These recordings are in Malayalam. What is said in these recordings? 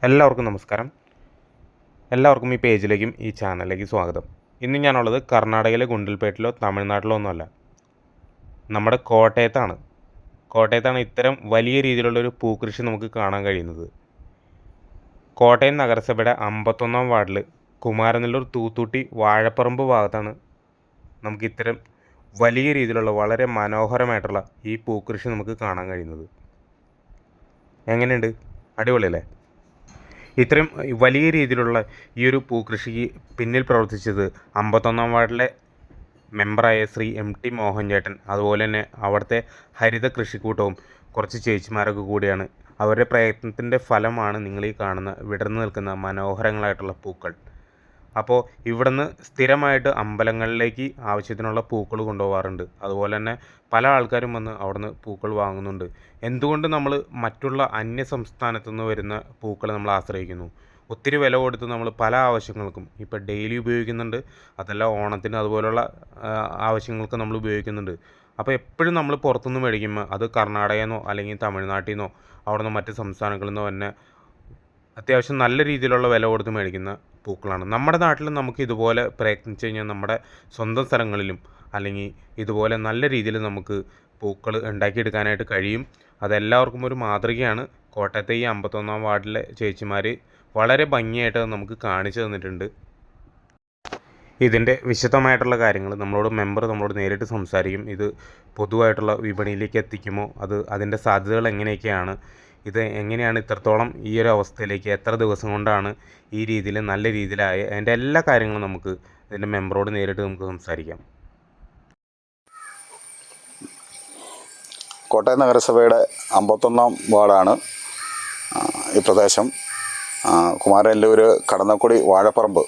എല്ലാവർക്കും നമസ്കാരം. എല്ലാവർക്കും ഈ പേജിലേക്കും ഈ ചാനലിലേക്ക് സ്വാഗതം. ഇന്ന് ഞാനുള്ളത് കർണാടകയിലെ ഗുണ്ടൽപേട്ടിലോ തമിഴ്നാട്ടിലോ ഒന്നുമല്ല, നമ്മുടെ കോട്ടയത്താണ്. കോട്ടയത്താണ് ഇത്തരം വലിയ രീതിയിലുള്ളൊരു പൂക്കൃഷി നമുക്ക് കാണാൻ കഴിയുന്നത്. കോട്ടയം നഗരസഭയുടെ 51-ാം വാർഡിൽ കുമാരനെല്ലൂർ തൂത്തുട്ടി വാഴപ്പറമ്പ് ഭാഗത്താണ് നമുക്ക് ഇത്തരം വലിയ രീതിയിലുള്ള വളരെ മനോഹരമായിട്ടുള്ള ഈ പൂക്കൃഷി നമുക്ക് കാണാൻ കഴിയുന്നത്. എങ്ങനെയുണ്ട്? അടിപൊളിയല്ലേ? ഇത്രയും വലിയ രീതിയിലുള്ള ഈ ഒരു പൂക്കൃഷിക്ക് പിന്നിൽ പ്രവർത്തിച്ചത് 51-ാം വാർഡിലെ മെമ്പറായ ശ്രീ MT മോഹൻ ചേട്ടൻ, അതുപോലെ തന്നെ അവിടുത്തെ ഹരിത കൃഷിക്കൂട്ടവും കുറച്ച് ചേച്ചിമാരൊക്കെ കൂടിയാണ്. അവരുടെ പ്രയത്നത്തിൻ്റെ ഫലമാണ് നിങ്ങളീ കാണുന്ന വിടർന്നു നിൽക്കുന്ന മനോഹരങ്ങളായിട്ടുള്ള പൂക്കൾ. അപ്പോൾ ഇവിടുന്ന് സ്ഥിരമായിട്ട് അമ്പലങ്ങളിലേക്ക് ആവശ്യത്തിനുള്ള പൂക്കൾ കൊണ്ടുപോകാറുണ്ട്. അതുപോലെ തന്നെ പല ആൾക്കാരും വന്ന് അവിടുന്ന് പൂക്കൾ വാങ്ങുന്നുണ്ട്. എന്തുകൊണ്ട് നമ്മൾ മറ്റുള്ള അന്യ സംസ്ഥാനത്തു നിന്ന് വരുന്ന പൂക്കൾ നമ്മൾ ആശ്രയിക്കുന്നു? ഒത്തിരി വില കൊടുത്ത് നമ്മൾ പല ആവശ്യങ്ങൾക്കും ഇപ്പോൾ ഡെയിലി ഉപയോഗിക്കുന്നുണ്ട്, അതല്ല ഓണത്തിന് അതുപോലുള്ള ആവശ്യങ്ങൾക്ക് നമ്മൾ ഉപയോഗിക്കുന്നുണ്ട്. അപ്പോൾ എപ്പോഴും നമ്മൾ പുറത്തുനിന്ന് മേടിക്കുമ്പോൾ അത് കർണാടകയിൽ നിന്നോ അല്ലെങ്കിൽ തമിഴ്നാട്ടിൽ നിന്നോ അവിടെ നിന്ന് മറ്റ് സംസ്ഥാനങ്ങളിൽ നിന്നോ തന്നെ അത്യാവശ്യം നല്ല രീതിയിലുള്ള വില കൊടുത്ത് മേടിക്കുന്ന പൂക്കളാണ്. നമ്മുടെ നാട്ടിൽ നമുക്ക് ഇതുപോലെ പ്രയത്നിച്ച് കഴിഞ്ഞാൽ നമ്മുടെ സ്വന്തം സ്ഥലങ്ങളിലും അല്ലെങ്കിൽ ഇതുപോലെ നല്ല രീതിയിൽ നമുക്ക് പൂക്കൾ ഉണ്ടാക്കിയെടുക്കാനായിട്ട് കഴിയും. അതെല്ലാവർക്കും ഒരു മാതൃകയാണ്. കോട്ടയത്തെ ഈ 51-ാം വാർഡിലെ ചേച്ചിമാർ വളരെ ഭംഗിയായിട്ട് നമുക്ക് കാണിച്ചു തന്നിട്ടുണ്ട്. ഇതിൻ്റെ വിശദമായിട്ടുള്ള കാര്യങ്ങൾ നമ്മളോട് നേരിട്ട് സംസാരിക്കും. ഇത് പൊതുവായിട്ടുള്ള വിപണിയിലേക്ക് എത്തിക്കുമോ, അതിൻ്റെ സാധ്യതകൾ എങ്ങനെയൊക്കെയാണ്, ഇത് എങ്ങനെയാണ് ഇത്രത്തോളം ഈ ഒരു അവസ്ഥയിലേക്ക് എത്ര ദിവസം കൊണ്ടാണ് ഈ രീതിയിൽ നല്ല രീതിയിലായ, അതിൻ്റെ എല്ലാ കാര്യങ്ങളും നമുക്ക് ഇതിൻ്റെ മെമ്പറോട് നേരിട്ട് നമുക്ക് സംസാരിക്കാം. കോട്ടയം നഗരസഭയുടെ 51-ാം വാർഡാണ് ഈ പ്രദേശം. കുമാരനെല്ലൂർ കടന്നക്കുടി വാഴപ്പറമ്പ്,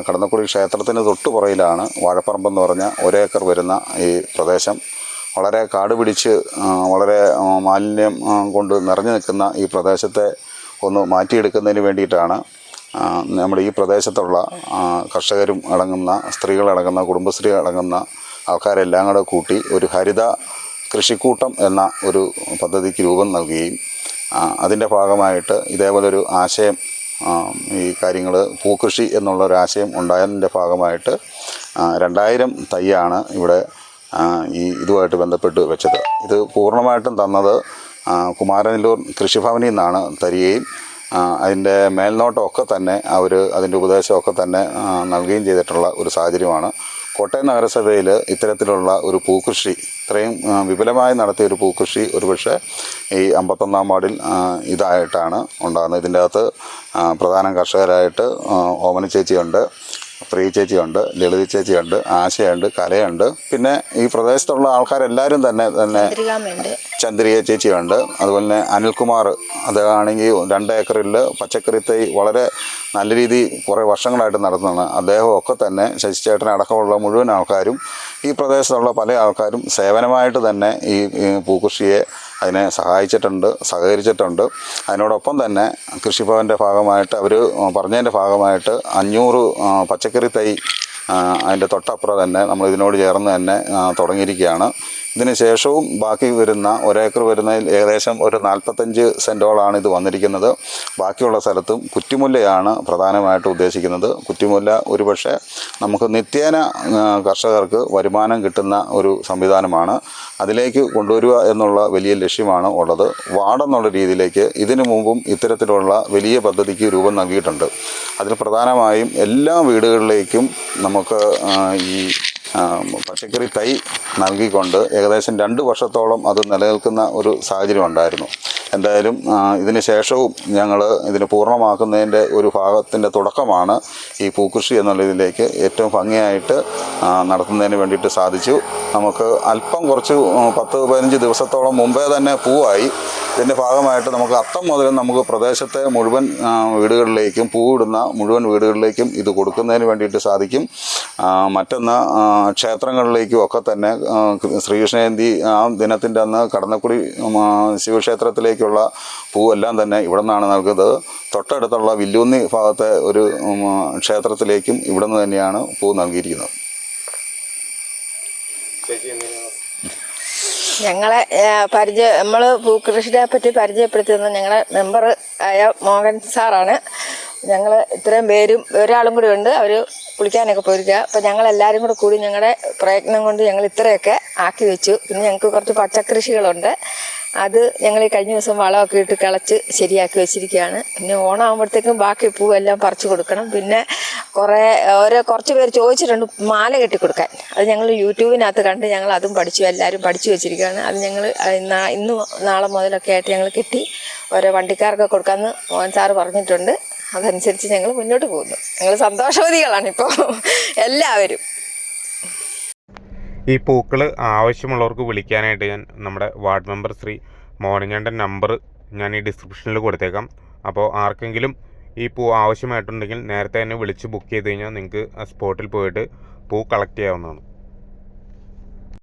കടന്നക്കുടി ക്ഷേത്രത്തിന് തൊട്ടു പുറയിലാണ് വാഴപ്പറമ്പെന്ന് പറഞ്ഞ 1 ഏക്കർ വരുന്ന ഈ പ്രദേശം. വളരെ കാട് പിടിച്ച് വളരെ മാലിന്യം കൊണ്ട് നിറഞ്ഞു നിൽക്കുന്ന ഈ പ്രദേശത്തെ ഒന്ന് മാറ്റിയെടുക്കുന്നതിന് വേണ്ടിയിട്ടാണ് നമ്മുടെ ഈ പ്രദേശത്തുള്ള കർഷകരും അടങ്ങുന്ന, സ്ത്രീകളടങ്ങുന്ന, കുടുംബശ്രീ അടങ്ങുന്ന ആൾക്കാരെല്ലാം കൂടെ കൂട്ടി ഒരു ഹരിത കൃഷിക്കൂട്ടം എന്ന ഒരു പദ്ധതിക്ക് രൂപം നൽകുകയും അതിൻ്റെ ഭാഗമായിട്ട് ഇതേപോലൊരു ആശയം, ഈ കാര്യങ്ങൾ പൂക്കൃഷി എന്നുള്ളൊരാശയം ഉണ്ടായതിൻ്റെ ഭാഗമായിട്ട് 2000 തൈയാണ് ഇവിടെ ഇതുമായിട്ട് ബന്ധപ്പെട്ട് വെച്ചത്. ഇത് പൂർണ്ണമായിട്ടും തന്നത് കുമാരനെല്ലൂർ കൃഷിഭവനിൽ നിന്നാണ് തരികയും അതിൻ്റെ മേൽനോട്ടമൊക്കെ തന്നെ അതിൻ്റെ ഉപദേശമൊക്കെ തന്നെ നൽകുകയും ചെയ്തിട്ടുള്ള ഒരു സാഹചര്യമാണ്. കോട്ടയം നഗരസഭയിൽ ഇത്തരത്തിലുള്ള ഒരു പൂക്കൃഷി, ഇത്രയും വിപുലമായി നടത്തിയ ഒരു പൂക്കൃഷി ഒരുപക്ഷെ ഈ 51-ാം വാർഡിൽ ഇതായിട്ടാണ് ഉണ്ടാകുന്നത്. ഇതിൻ്റെ അകത്ത് പ്രധാന കർഷകരായിട്ട് ഓമന ചേച്ചിയുണ്ട്, പ്രിയ ചേച്ചിയുണ്ട്, ലളിത ചേച്ചിയുണ്ട്, ആശയുണ്ട്, കലയുണ്ട്. പിന്നെ ഈ പ്രദേശത്തുള്ള ആൾക്കാരെല്ലാവരും തന്നെ ചന്ദ്രിക ചേച്ചിയുണ്ട്. അതുപോലെ തന്നെ അനിൽകുമാർ, അദ്ദേഹമാണെങ്കിൽ 2 ഏക്കറിൽ പച്ചക്കറി തൈ വളരെ നല്ല രീതിയിൽ കുറേ വർഷങ്ങളായിട്ട് നടത്തുന്നതാണ്. അദ്ദേഹമൊക്കെ തന്നെ ശശിചേട്ടൻ അടക്കമുള്ള മുഴുവൻ ആൾക്കാരും ഈ പ്രദേശത്തുള്ള പല ആൾക്കാരും സേവനമായിട്ട് തന്നെ ഈ പൂക്കൃഷിയെ അതിനെ സഹായിച്ചിട്ടുണ്ട്, സഹകരിച്ചിട്ടുണ്ട്. അതിനോടൊപ്പം തന്നെ കൃഷിഭവൻ്റെ ഭാഗമായിട്ട് അവർ പറഞ്ഞതിൻ്റെ ഭാഗമായിട്ട് 500 പച്ചക്കറി തൈ അതിൻ്റെ തൊട്ടപ്പുറം തന്നെ നമ്മൾ ഇതിനോട് ചേർന്ന് തന്നെ തുടങ്ങിയിരിക്കുകയാണ്. ഇതിന് ശേഷവും ബാക്കി വരുന്ന 1 ഏക്കർ വരുന്നതിൽ ഏകദേശം ഒരു 45 സെൻറ്റോളാണ് ഇത് വന്നിരിക്കുന്നത്. ബാക്കിയുള്ള സ്ഥലത്തും കുറ്റിമുല്ലയാണ് പ്രധാനമായിട്ട് ഉദ്ദേശിക്കുന്നത്. കുറ്റിമുല്ല ഒരുപക്ഷെ നമുക്ക് നിത്യേന കർഷകർക്ക് വരുമാനം കിട്ടുന്ന ഒരു സംവിധാനമാണ്. അതിലേക്ക് കൊണ്ടുവരിക എന്നുള്ള വലിയ ലക്ഷ്യമാണ് ഉള്ളത്. വാർഡെന്നുള്ള രീതിയിലേക്ക് ഇതിനു മുമ്പും ഇത്തരത്തിലുള്ള വലിയ പദ്ധതിക്ക് രൂപം നൽകിയിട്ടുണ്ട്. അതിൽ പ്രധാനമായും എല്ലാ വീടുകളിലേക്കും നമുക്ക് ഈ പച്ചക്കറി തൈ നൽകിക്കൊണ്ട് ഏകദേശം 2 വർഷത്തോളം അത് നിലനിൽക്കുന്ന ഒരു സാഹചര്യം ഉണ്ടായിരുന്നു. എന്തായാലും ഇതിന് ശേഷവും ഞങ്ങൾ ഇതിന് പൂർണ്ണമാക്കുന്നതിൻ്റെ ഒരു ഭാഗത്തിൻ്റെ തുടക്കമാണ് ഈ പൂക്കൃഷി എന്നുള്ളതിലേക്ക് ഏറ്റവും ഭംഗിയായിട്ട് നടത്തുന്നതിന് വേണ്ടിയിട്ട് സാധിച്ചു. നമുക്ക് അല്പം കുറച്ച് 10-15 ദിവസത്തോളം മുമ്പേ തന്നെ പൂവായി. ഇതിൻ്റെ ഭാഗമായിട്ട് നമുക്ക് അത്തം മുതൽ നമുക്ക് പ്രദേശത്തെ മുഴുവൻ വീടുകളിലേക്കും, പൂവിടുന്ന മുഴുവൻ വീടുകളിലേക്കും ഇത് കൊടുക്കുന്നതിന് വേണ്ടിയിട്ട് സാധിക്കും. മറ്റൊന്ന് ക്ഷേത്രങ്ങളിലേക്കും ഒക്കെ തന്നെ ശ്രീകൃഷ്ണ ജയന്തി ആ ദിനത്തിൻ്റെ അന്ന് കടന്നക്കുടി ശിവക്ഷേത്രത്തിലേക്കുള്ള പൂവെല്ലാം തന്നെ ഇവിടെ നിന്നാണ് നൽകുന്നത്. തൊട്ടടുത്തുള്ള വില്ലൂന്നി ഭാഗത്തെ ഒരു ക്ഷേത്രത്തിലേക്കും ഇവിടെ നിന്ന് തന്നെയാണ് പൂ നൽകിയിരിക്കുന്നത്. ഞങ്ങളെ നമ്മൾ പൂക്കൃഷിയെ പറ്റി പരിചയപ്പെടുത്തുന്ന ഞങ്ങളുടെ മെമ്പർ ആയ മോഹൻ സാറാണ്. ഞങ്ങൾ ഇത്രയും പേരും ഒരാളും കൂടി ഉണ്ട്, അവർ കുളിക്കാനൊക്കെ പോയിരിക്കുക. അപ്പോൾ ഞങ്ങളെല്ലാവരും കൂടി ഞങ്ങളുടെ പ്രയത്നം കൊണ്ട് ഞങ്ങൾ ഇത്രയൊക്കെ ആക്കി വെച്ചു. പിന്നെ ഞങ്ങൾക്ക് കുറച്ച് പച്ചക്കൃഷികളുണ്ട്, അത് ഞങ്ങൾ ഈ കഴിഞ്ഞ ദിവസം വളമൊക്കെ ഇട്ട് കിളച്ച് ശരിയാക്കി വെച്ചിരിക്കുകയാണ്. പിന്നെ ഓണമാകുമ്പോഴത്തേക്കും ബാക്കി പൂവെല്ലാം പറിച്ചു കൊടുക്കണം. പിന്നെ കുറച്ച് പേര് ചോദിച്ചിട്ടുണ്ട് മാല കെട്ടി കൊടുക്കാൻ. അത് ഞങ്ങൾ യൂട്യൂബിനകത്ത് കണ്ട് ഞങ്ങൾ അതും പഠിച്ചു, എല്ലാവരും പഠിച്ചു വെച്ചിരിക്കുകയാണ്. അത് ഞങ്ങൾ ഇന്ന് നാളെ മുതലൊക്കെ ആയിട്ട് ഞങ്ങൾ കെട്ടി ഓരോ വണ്ടിക്കാർക്ക് കൊടുക്കാമെന്ന് മോഹൻ സാറ് പറഞ്ഞിട്ടുണ്ട്. അതനുസരിച്ച് ഞങ്ങൾ മുന്നോട്ട് പോകുന്നു. ഞങ്ങൾ സന്തോഷവതികളാണ് ഇപ്പോൾ എല്ലാവരും. ഈ പൂക്കൾ ആവശ്യമുള്ളവർക്ക് വിളിക്കാനായിട്ട് ഞാൻ നമ്മുടെ വാർഡ് മെമ്പർ ശ്രീ മോഹൻചേട്ടൻ്റെ നമ്പർ ഞാൻ ഈ ഡിസ്ക്രിപ്ഷനിൽ കൊടുത്തേക്കാം. അപ്പോൾ ആർക്കെങ്കിലും ഈ പൂ ആവശ്യമായിട്ടുണ്ടെങ്കിൽ നേരത്തെ തന്നെ വിളിച്ച് ബുക്ക് ചെയ്ത് കഴിഞ്ഞാൽ നിങ്ങൾക്ക് ആ സ്പോട്ടിൽ പോയിട്ട് പൂ കളക്ട് ചെയ്യാവുന്നതാണ്.